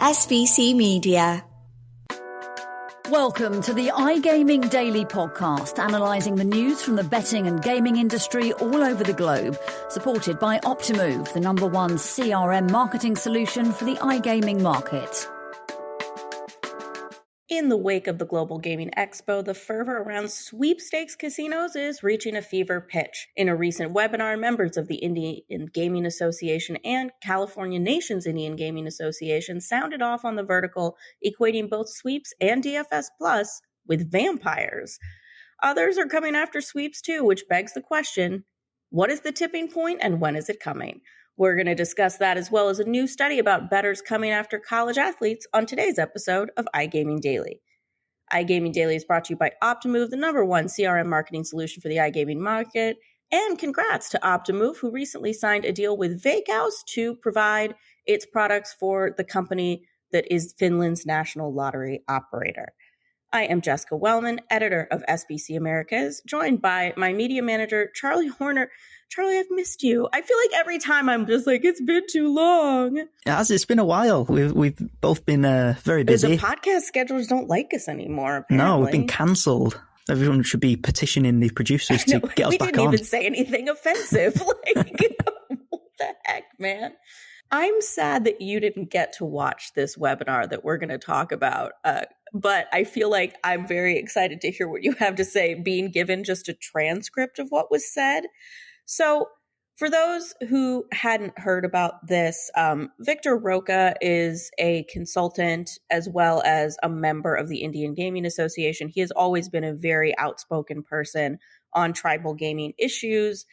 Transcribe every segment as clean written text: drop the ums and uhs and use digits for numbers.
SBC Media. Welcome to the iGaming Daily Podcast, analysing the news from the betting and gaming industry all over the globe, supported by Optimove, the #1 CRM marketing solution for the iGaming market. In the wake of the Global Gaming Expo, the fervor around sweepstakes casinos is reaching a fever pitch. In a recent webinar, members of the Indian Gaming Association and California Nation's Indian Gaming Association sounded off on the vertical, equating both sweeps and DFS Plus with vampires. Others are coming after sweeps too, which begs the question, what is the tipping point and when is it coming? We're going to discuss that as well as a new study about bettors coming after college athletes on today's episode of iGaming Daily. iGaming Daily is brought to you by Optimove, the #1 CRM marketing solution for the iGaming market. And congrats to Optimove, who recently signed a deal with Veikkaus to provide its products for the company that is Finland's national lottery operator. I am Jessica Welman, editor of SBC Americas, joined by my media manager, Charlie Horner. Charlie, I've missed you. I feel like every time I'm just like, it's been too long. It's been a while. We've both been very busy. The podcast schedulers don't like us anymore, apparently. No, we've been cancelled. Everyone should be petitioning the producers to get us back on. We didn't even say anything offensive. Like, what the heck, man? I'm sad that you didn't get to watch this webinar that we're going to talk about, but I feel like I'm very excited to hear what you have to say, being given just a transcript of what was said. So for those who hadn't heard about this, Victor Roca is a consultant as well as a member of the Indian Gaming Association. He has always been a very outspoken person on tribal gaming issues,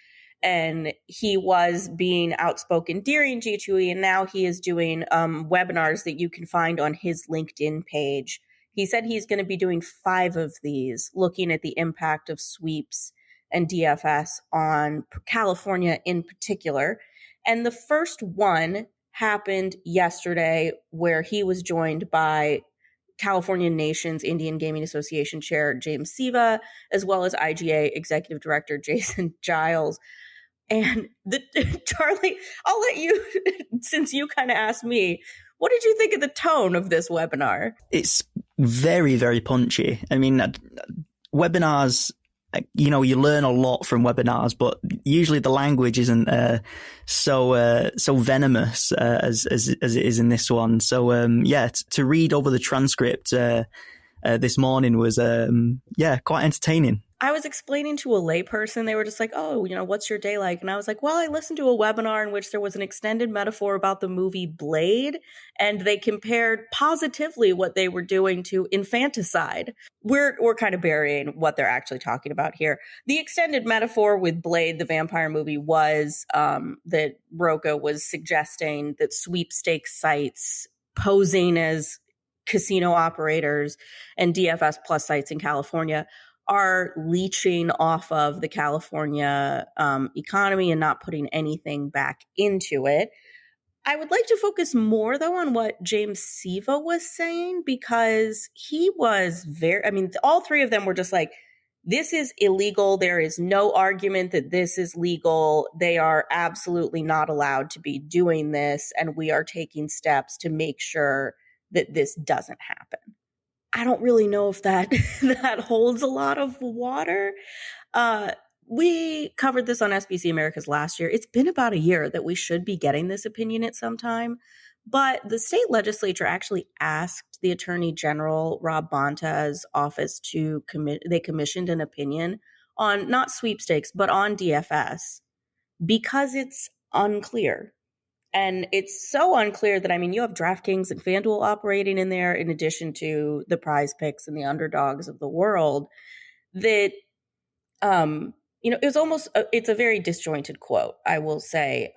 and he was being outspoken during G2E, and now he is doing webinars that you can find on his LinkedIn page. He said he's going to be doing 5 of these, looking at the impact of sweeps and DFS on California in particular. And the first one happened yesterday, where he was joined by California Nation's Indian Gaming Association Chair James Siva, as well as IGA Executive Director Jason Giles. And Charlie, I'll let you, since you kind of asked me, what did you think of the tone of this webinar? It's very, very punchy. I mean, webinars, you learn a lot from webinars, but usually the language isn't so venomous as it is in this one. So to read over the transcript this morning was quite entertaining. I was explaining to a layperson, they were just like, oh, what's your day like? And I was like, well, I listened to a webinar in which there was an extended metaphor about the movie Blade, and they compared positively what they were doing to infanticide. We're kind of burying what they're actually talking about here. The extended metaphor with Blade, the vampire movie, was that Roca was suggesting that sweepstakes sites posing as casino operators and DFS Plus sites in California are leeching off of the California economy and not putting anything back into it. I would like to focus more, though, on what James Siva was saying, because he was all 3 of them were just like, this is illegal. There is no argument that this is legal. They are absolutely not allowed to be doing this, and we are taking steps to make sure that this doesn't happen. I don't really know if that holds a lot of water. We covered this on SBC Americas last year. It's been about a year that we should be getting this opinion at some time. But the state legislature actually asked the Attorney General, Rob Bonta's office, they commissioned an opinion on not sweepstakes, but on DFS, because it's unclear. And it's so unclear that, you have DraftKings and FanDuel operating in there, in addition to the Prize Picks and the underdogs of the world, that, it's a very disjointed quote, I will say.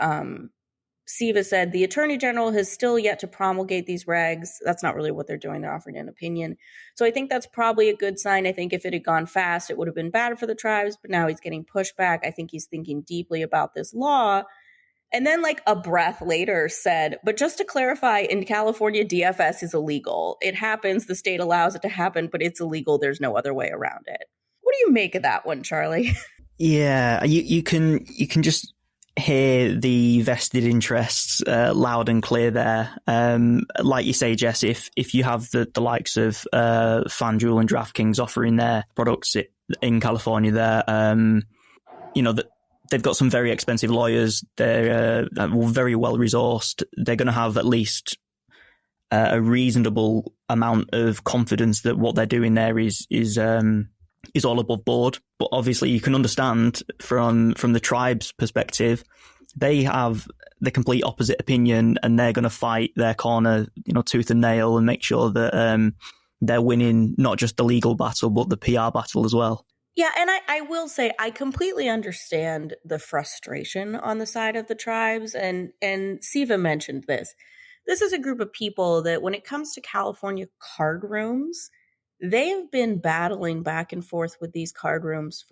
Siva said, the Attorney General has still yet to promulgate these regs. That's not really what they're doing. They're offering an opinion. So I think that's probably a good sign. I think if it had gone fast, it would have been bad for the tribes, but now he's getting pushback. I think he's thinking deeply about this law. And then a breath later said, but just to clarify, in California, DFS is illegal. It happens. The state allows it to happen, but it's illegal. There's no other way around it. What do you make of that one, Charlie? Yeah, you can just hear the vested interests loud and clear there. Like you say, Jess, if you have the likes of FanDuel and DraftKings offering their products in California there, that they've got some very expensive lawyers. They're very well resourced. They're going to have at least a reasonable amount of confidence that what they're doing there is all above board. But obviously you can understand from the tribe's perspective, they have the complete opposite opinion, and they're going to fight their corner, tooth and nail, and make sure that they're winning not just the legal battle, but the PR battle as well. Yeah, and I will say I completely understand the frustration on the side of the tribes, and Siva mentioned this. This is a group of people that when it comes to California card rooms, they've been battling back and forth with these card rooms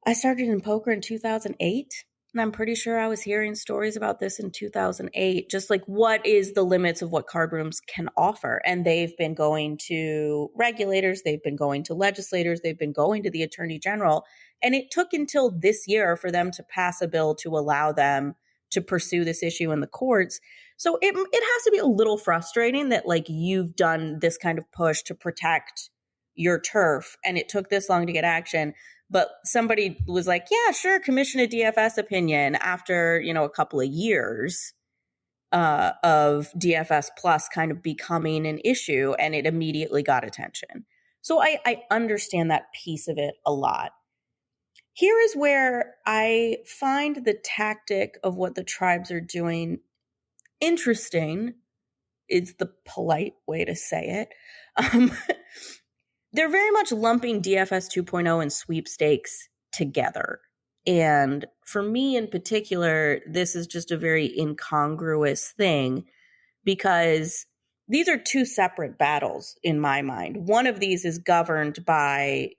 I started in poker in 2008, and I'm pretty sure I was hearing stories about this in 2008, just like what is the limits of what card rooms can offer. And they've been going to regulators, they've been going to legislators, they've been going to the attorney general. And it took until this year for them to pass a bill to allow them to pursue this issue in the courts. So it has to be a little frustrating that like you've done this kind of push to protect your turf and it took this long to get action. But somebody was like, yeah, sure, commission a DFS opinion after, a couple of years of DFS plus kind of becoming an issue, and it immediately got attention. So I understand that piece of it a lot. Here is where I find the tactic of what the tribes are doing interesting, is the polite way to say it. They're very much lumping DFS 2.0 and sweepstakes together. And for me in particular, this is just a very incongruous thing because these are two separate battles in my mind. One of these is governed by,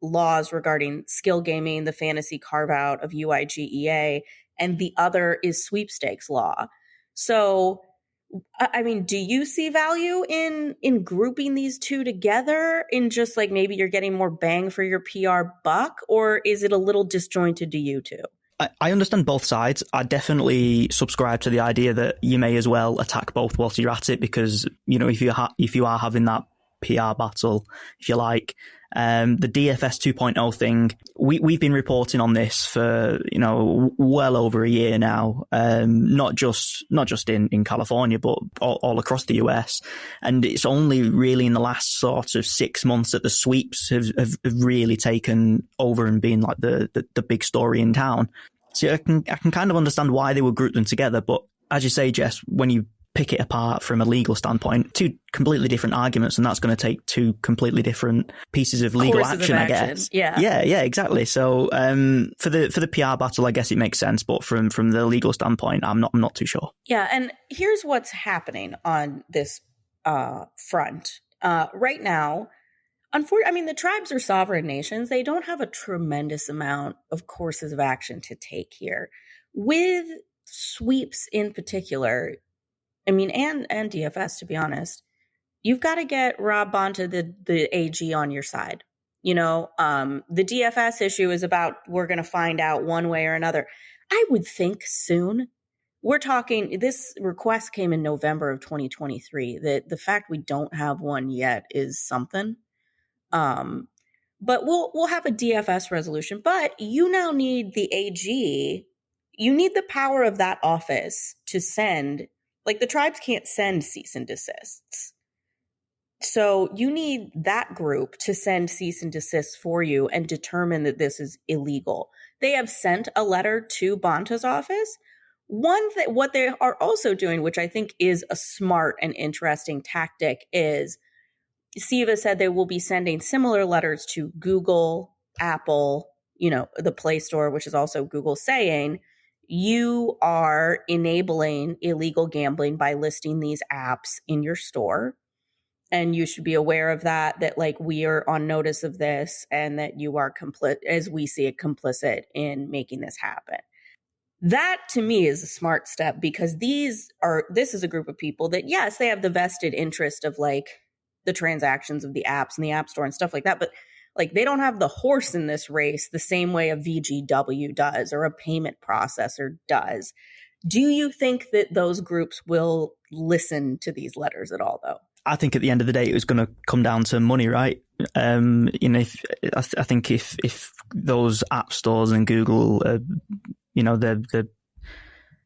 laws regarding skill gaming, the fantasy carve out of UIGEA, and the other is sweepstakes law. So, I mean, do you see value in grouping these two together in just like maybe you're getting more bang for your PR buck, or is it a little disjointed to you two? I understand both sides. I definitely subscribe to the idea that you may as well attack both whilst you're at it, because, if you are having that PR battle, if you like, the DFS 2.0 thing, we've been reporting on this for, well over a year now, not just in California, but all across the US. And it's only really in the last sort of 6 months that the sweeps have really taken over and been like the big story in town. So I can kind of understand why they would group them together. But as you say, Jess, when you pick it apart from a legal standpoint, two completely different arguments, and that's going to take two completely different pieces of legal action, I guess. Yeah, exactly. So for the PR battle, I guess it makes sense, but from the legal standpoint, I'm not too sure. Yeah, and here's what's happening on this front right now. Unfortunately, the tribes are sovereign nations. They don't have a tremendous amount of courses of action to take here. With sweeps in particular, and DFS, to be honest, you've got to get Rob Bonta, the AG, on your side. The DFS issue is about, we're going to find out one way or another. I would think soon. We're talking, this request came in November of 2023. The fact we don't have one yet is something. But we'll have a DFS resolution. But you now need the AG. You need the power of that office to send. Like, the tribes can't send cease and desists. So you need that group to send cease and desists for you and determine that this is illegal. They have sent a letter to Bonta's office. What they are also doing, which I think is a smart and interesting tactic, is Siva said they will be sending similar letters to Google, Apple, the Play Store, which is also Google, saying, you are enabling illegal gambling by listing these apps in your store. And you should be aware of that like we are on notice of this, and that you are as we see it, complicit in making this happen. That to me is a smart step, because this is a group of people that, yes, they have the vested interest of like the transactions of the apps and the app store and stuff like that. But Like, they don't have the horse in this race the same way a VGW does or a payment processor does. Do you think that those groups will listen to these letters at all, though? I think at the end of the day, it was going to come down to money, right? I think if those app stores and Google, they're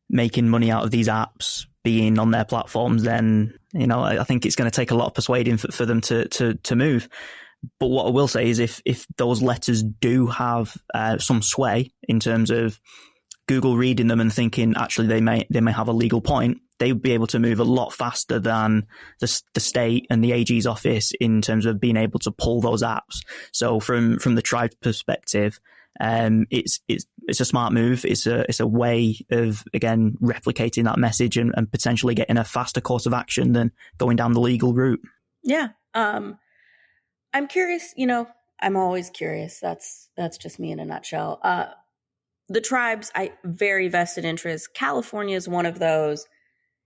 making money out of these apps being on their platforms, then, I think it's going to take a lot of persuading for them to move. But what I will say is if those letters do have some sway in terms of Google reading them and thinking actually they may have a legal point, they would be able to move a lot faster than the state and the AG's office in terms of being able to pull those apps. So from the tribe perspective, it's a smart move. It's a way of, again, replicating that message and potentially getting a faster course of action than going down the legal route. Yeah. I'm curious, I'm always curious. That's just me in a nutshell. The tribes, very vested interest. California is one of those.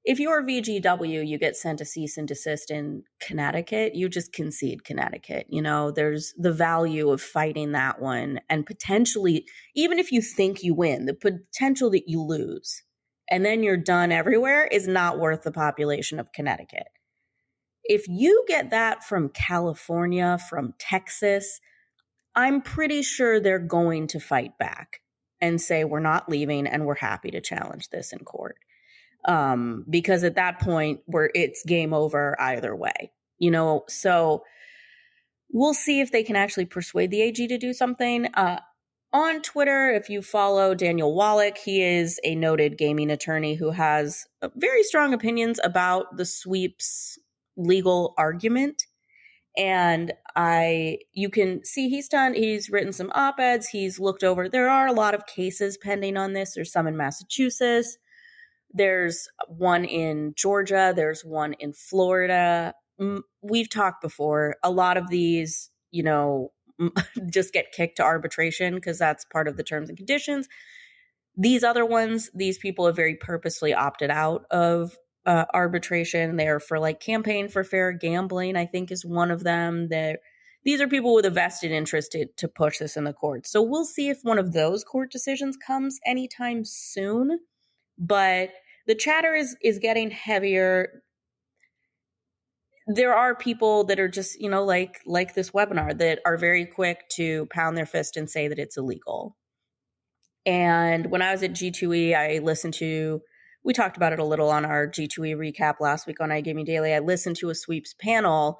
If you're VGW, you get sent a cease and desist in Connecticut. You just concede Connecticut. There's the value of fighting that one, and potentially, even if you think you win, the potential that you lose and then you're done everywhere is not worth the population of Connecticut. If you get that from California, from Texas, I'm pretty sure they're going to fight back and say, we're not leaving and we're happy to challenge this in court. Because at that point it's game over either way, so we'll see if they can actually persuade the AG to do something. On Twitter, if you follow Daniel Wallach, he is a noted gaming attorney who has very strong opinions about the sweeps legal argument. And you can see he's written some op-eds. He's looked over, there are a lot of cases pending on this. There's some in Massachusetts. There's one in Georgia. There's one in Florida. We've talked before. A lot of these, just get kicked to arbitration because that's part of the terms and conditions. These other ones, these people have very purposely opted out of arbitration. They're for Campaign for Fair Gambling, I think, is one of them. These are people with a vested interest to push this in the courts. So we'll see if one of those court decisions comes anytime soon. But the chatter is getting heavier. There are people that are just, like this webinar, that are very quick to pound their fist and say that it's illegal. And when I was at G2E, we talked about it a little on our G2E recap last week on iGaming Daily. I listened to a sweeps panel,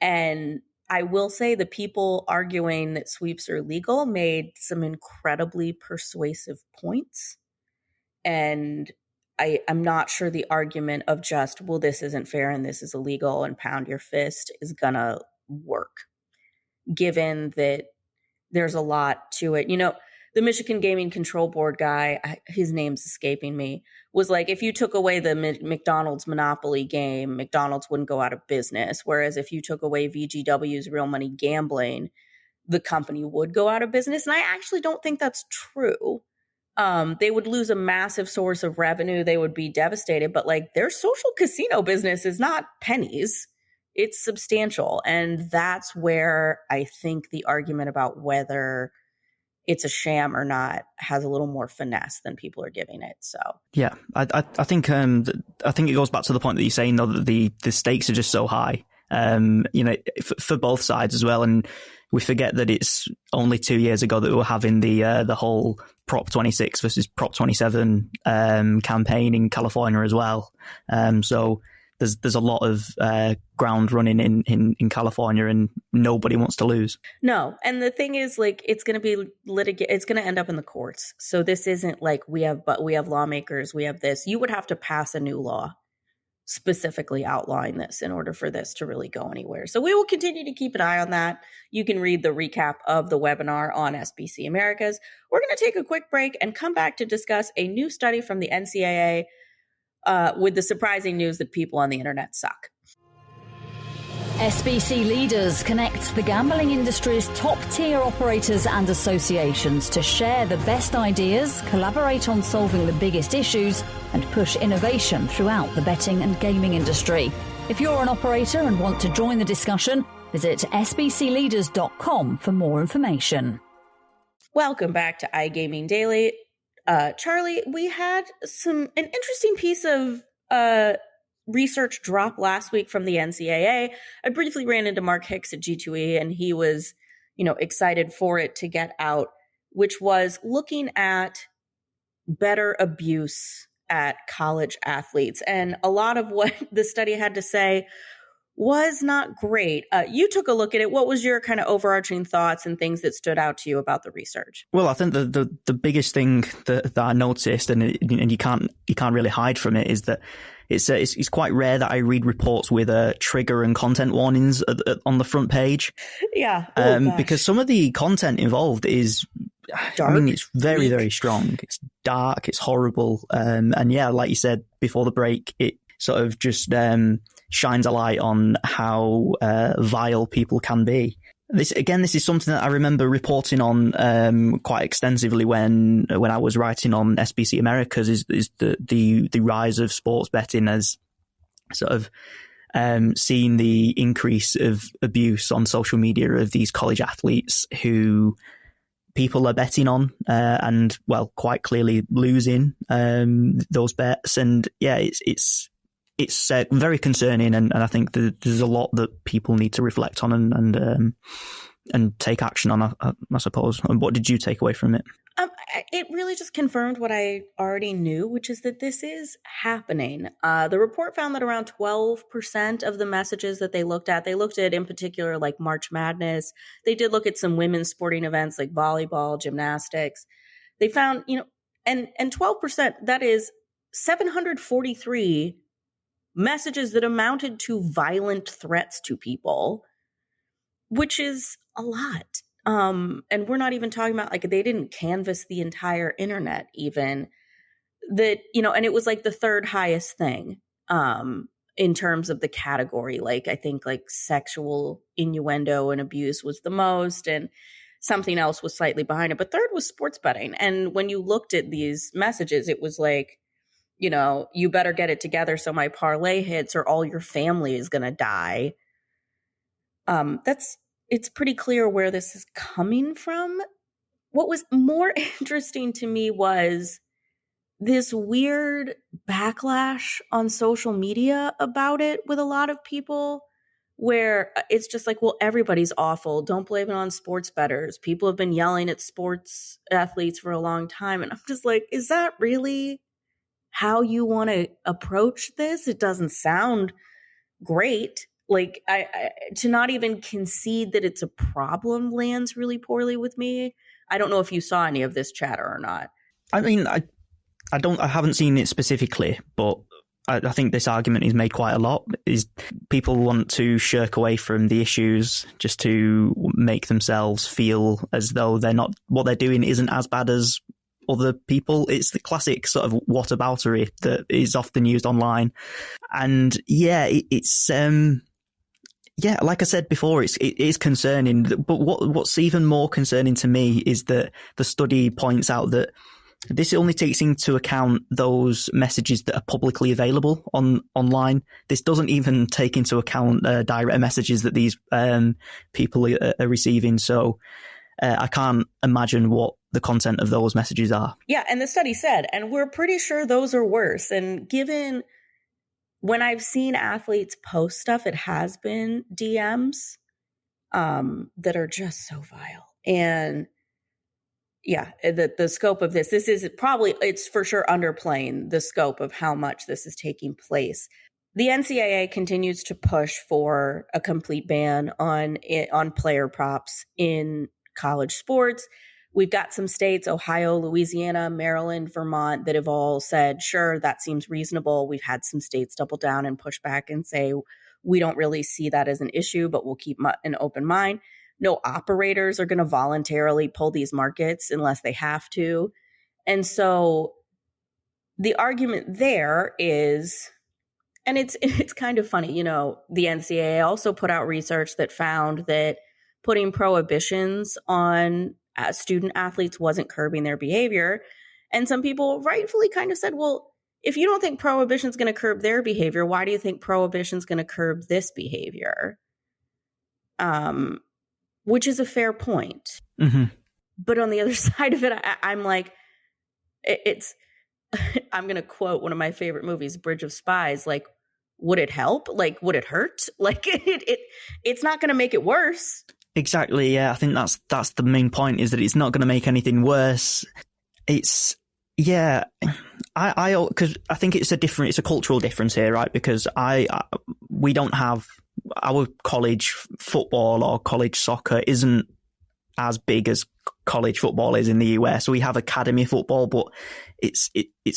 and I will say the people arguing that sweeps are legal made some incredibly persuasive points. And I'm not sure the argument of just, well, this isn't fair and this is illegal and pound your fist is going to work, given that there's a lot to it. The Michigan Gaming Control Board guy, his name's escaping me, was like, if you took away the McDonald's Monopoly game, McDonald's wouldn't go out of business. Whereas if you took away VGW's real money gambling, the company would go out of business. And I actually don't think that's true. They would lose a massive source of revenue. They would be devastated. But their social casino business is not pennies. It's substantial. And that's where I think the argument about whether it's a sham or not has a little more finesse than people are giving it. So yeah, I think it goes back to the point that you're saying, though, that the stakes are just so high, for both sides as well. And we forget that it's only 2 years ago that we were having the whole Prop 26 versus Prop 27 campaign in California as well. So there's a lot of ground running in California, and nobody wants to lose. No, and the thing is, it's going to be it's going to end up in the courts. So this isn't we have lawmakers, we have this. You would have to pass a new law specifically outlining this in order for this to really go anywhere. So we will continue to keep an eye on that. You can read the recap of the webinar on SBC Americas. We're going to take a quick break and come back to discuss a new study from the NCAA with the surprising news that people on the internet suck. SBC Leaders connects the gambling industry's top-tier operators and associations to share the best ideas, collaborate on solving the biggest issues, and push innovation throughout the betting and gaming industry. If you're an operator and want to join the discussion, Visit sbcleaders.com for more information. Welcome back to iGaming Daily. Charlie, we had an interesting piece of research drop last week from the NCAA. I briefly ran into Mark Hicks at G2E, and he was, excited for it to get out, which was looking at better abuse at college athletes. And a lot of what the study had to say was not great. You took a look at it. What was your kind of overarching thoughts and things that stood out to you about the research? Well, I think the biggest thing that I noticed, and you can't really hide from it, is that it's quite rare that I read reports with trigger and content warnings on the front page. Yeah, because some of the content involved is dark, it's very, very strong. It's dark. It's horrible. And yeah, like you said before the break, it sort of just shines a light on how vile people can be. This is something that I remember reporting on quite extensively when I was writing on SBC Americas, is the rise of sports betting as sort of seeing the increase of abuse on social media of these college athletes who people are betting on and, well, quite clearly losing those bets. And yeah, it's very concerning, and I think there's a lot that people need to reflect on and take action on, I suppose. And what did you take away from it? It really just confirmed what I already knew, which is that this is happening. The report found that around 12% of the messages that they looked at in particular like March Madness. They did look at some women's sporting events like volleyball, gymnastics. They found, and 12%, that is 743 messages that amounted to violent threats to people, which is a lot. And we're not even talking about, like, they didn't canvass the entire internet even. That, and it was like the third highest thing in terms of the category. Like, I think like sexual innuendo and abuse was the most, and something else was slightly behind it. But third was sports betting. And when you looked at these messages, it was like, you better get it together so my parlay hits or all your family is going to die. It's pretty clear where this is coming from. What was more interesting to me was this weird backlash on social media about it with a lot of people, where it's just like, well, everybody's awful. Don't blame it on sports bettors. People have been yelling at sports athletes for a long time. And I'm just like, is that really how you want to approach this? It doesn't sound great. Like, I to not even concede that it's a problem lands really poorly with me. I don't know if you saw any of this chatter or not. I mean, I haven't seen it specifically, but I think this argument is made quite a lot. Is people want to shirk away from the issues just to make themselves feel as though what they're doing isn't as bad as other people. It's the classic sort of whataboutery that is often used online. And yeah, it's like I said before, it is concerning. But what's even more concerning to me is that the study points out that this only takes into account those messages that are publicly available online. This doesn't even take into account direct messages that these people are receiving. So I can't imagine what the content of those messages are. Yeah, and the study said, and we're pretty sure those are worse. And given when I've seen athletes post stuff, it has been DMs that are just so vile. And yeah, the scope of this is probably, it's for sure underplaying the scope of how much this is taking place. The NCAA continues to push for a complete ban on player props in college sports. We've got some states, Ohio, Louisiana, Maryland, Vermont, that have all said, sure, that seems reasonable. We've had some states double down and push back and say, we don't really see that as an issue, but we'll keep an open mind. No operators are going to voluntarily pull these markets unless they have to. And so the argument there is, and it's kind of funny, the NCAA also put out research that found that putting prohibitions on student athletes wasn't curbing their behavior. And some people rightfully kind of said, well, if you don't think prohibition is going to curb their behavior, why do you think prohibition is going to curb this behavior? which is a fair point. Mm-hmm. But on the other side of it, I'm like, it's, I'm going to quote one of my favorite movies, Bridge of Spies. Like, would it help? Like, would it hurt? Like, it's not going to make it worse. Exactly. Yeah. I think that's the main point, is that it's not going to make anything worse. It's, yeah, because I think it's a cultural difference here, right? Because we don't have, our college football or college soccer isn't as big as college football is in the US. So we have academy football, but it's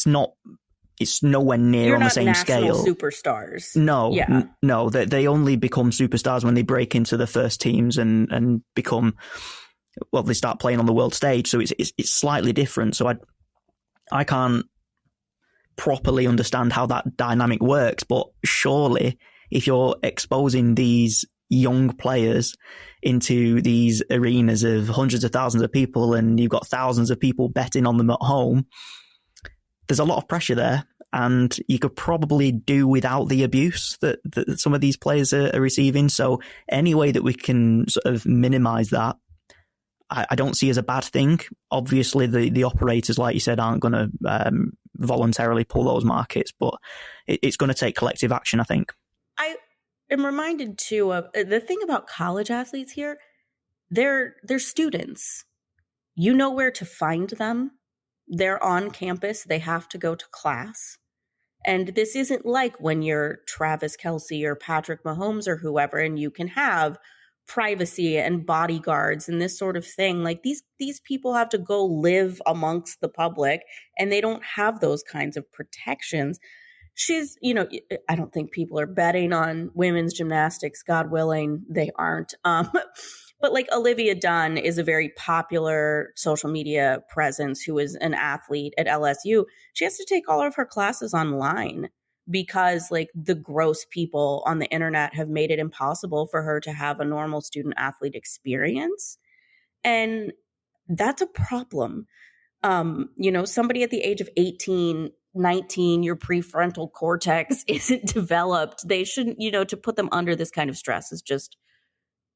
nowhere near on the same scale. Superstars. No, yeah. No, they only become superstars when they break into the first teams and become, well, they start playing on the world stage. So it's slightly different. So I can't properly understand how that dynamic works, but surely if you're exposing these young players into these arenas of hundreds of thousands of people and you've got thousands of people betting on them at home, there's a lot of pressure there, and you could probably do without the abuse that some of these players are receiving. So any way that we can sort of minimize that, I don't see as a bad thing. Obviously, the operators, like you said, aren't going to voluntarily pull those markets, but it's going to take collective action, I think. I am reminded, too, of the thing about college athletes here. They're students. You know where to find them. They're on campus. They have to go to class. And this isn't like when you're Travis Kelce or Patrick Mahomes or whoever, and you can have privacy and bodyguards and this sort of thing. Like these people have to go live amongst the public, and they don't have those kinds of protections. She's, I don't think people are betting on women's gymnastics. God willing, they aren't. But like Olivia Dunn is a very popular social media presence who is an athlete at LSU. She has to take all of her classes online because like the gross people on the internet have made it impossible for her to have a normal student athlete experience. And that's a problem. Somebody at the age of 18, 19, your prefrontal cortex isn't developed. They shouldn't, to put them under this kind of stress is just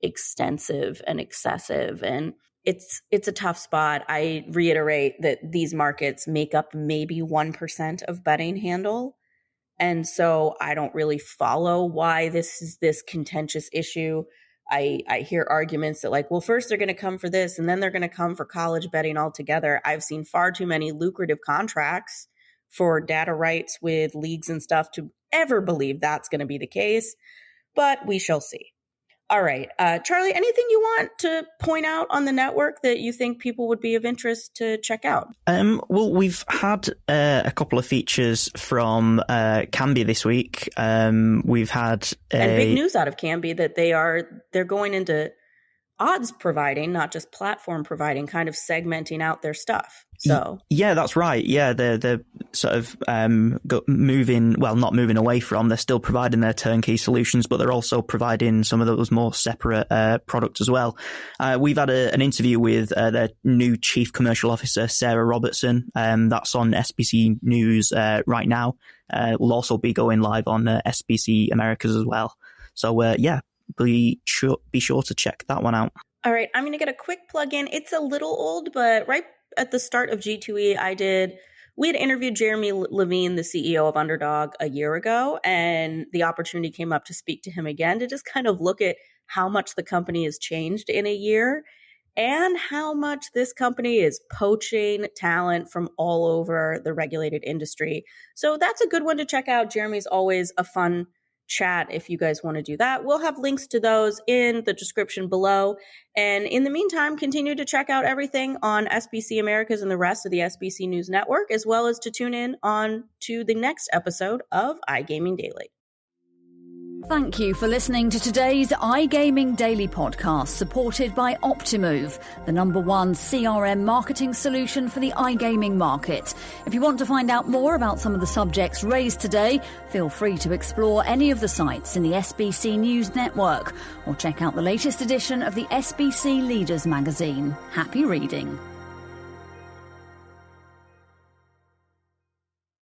extensive and excessive. And it's a tough spot. I reiterate that these markets make up maybe 1% of betting handle. And so I don't really follow why this is this contentious issue. I hear arguments that like, well, first they're going to come for this and then they're going to come for college betting altogether. I've seen far too many lucrative contracts for data rights with leagues and stuff to ever believe that's going to be the case, but we shall see. All right. Charlie, anything you want to point out on the network that you think people would be of interest to check out? Well, we've had a couple of features from Kambi this week. We've had and big news out of Kambi that they're going into odds providing, not just platform providing, kind of segmenting out their stuff. So yeah, that's right. Yeah, they're sort of not moving away from. They're still providing their turnkey solutions, but they're also providing some of those more separate products as well. We've had an interview with their new chief commercial officer, Sarah Robertson. That's on SBC News right now. We'll also be going live on SBC Americas as well. So be sure to check that one out. All right, I'm going to get a quick plug in. It's a little old, but right at the start of G2E, we had interviewed Jeremy Levine, the CEO of Underdog, a year ago, and the opportunity came up to speak to him again to just kind of look at how much the company has changed in a year and how much this company is poaching talent from all over the regulated industry. So that's a good one to check out. Jeremy's always a fun chat if you guys want to do that. We'll have links to those in the description below. And in the meantime, continue to check out everything on SBC Americas and the rest of the SBC News Network, as well as to tune in on to the next episode of iGaming Daily. Thank you for listening to today's iGaming Daily podcast, supported by Optimove, the #1 CRM marketing solution for the iGaming market. If you want to find out more about some of the subjects raised today, feel free to explore any of the sites in the SBC News Network or check out the latest edition of the SBC Leaders magazine. Happy reading.